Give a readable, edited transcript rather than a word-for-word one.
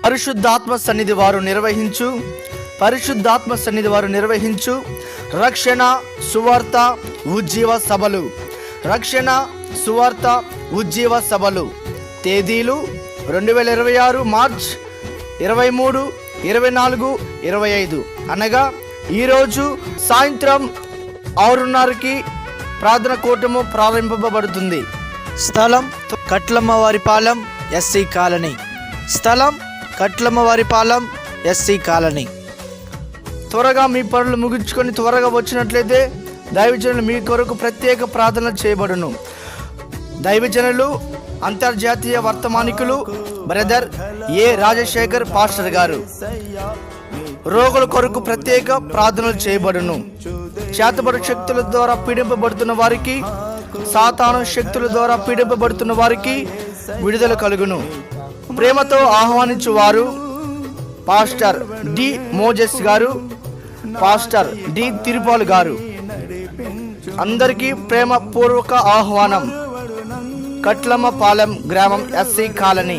పరిశుద్ధాత్మ సన్నిధి వారు నిర్వహించు రక్షణ సువార్త ఉజ్జీవ సభలు. రక్షణ సువార్త ఉజ్జీవ సభలు తేదీలు 2026 మార్చ్ 23, 24, 25 అనగా ఈరోజు సాయంత్రం 6:30కి ప్రార్థన కూటము ప్రారంభింపబడుతుంది. స్థలం కట్లమ్మవారిపాలెం ఎస్సీ కాలనీ. స్థలం కట్లమ్మవారిపాలెం ఎస్సీ కాలనీ. త్వరగా మీ పనులు ముగించుకొని త్వరగా వచ్చినట్లయితే దైవజనులు మీ కొరకు ప్రత్యేక ప్రార్థన చేయబడును. దైవజనులు అంతర్జాతీయ వర్తమానికులు బ్రదర్ ఏ రాజశేఖర్ పాస్టర్ గారు. రోగుల కొరకు ప్రత్యేక ప్రార్థనలు చేయబడును. చేతబడు శక్తుల ద్వారా పీడింపబడుతున్న వారికి, సాతాను శక్తుల ద్వారా పీడింపబడుతున్న వారికి విడుదల కలుగును. ప్రేమతో ఆహ్వానించు వారు పాస్టర్ డి మోజెస్ గారు, పాస్టర్ డి తిరుపాల్ గారు. అందరికీ ప్రేమపూర్వక ఆహ్వానం. కట్లమ్మపాలెం గ్రామం ఎస్సీ కాలనీ.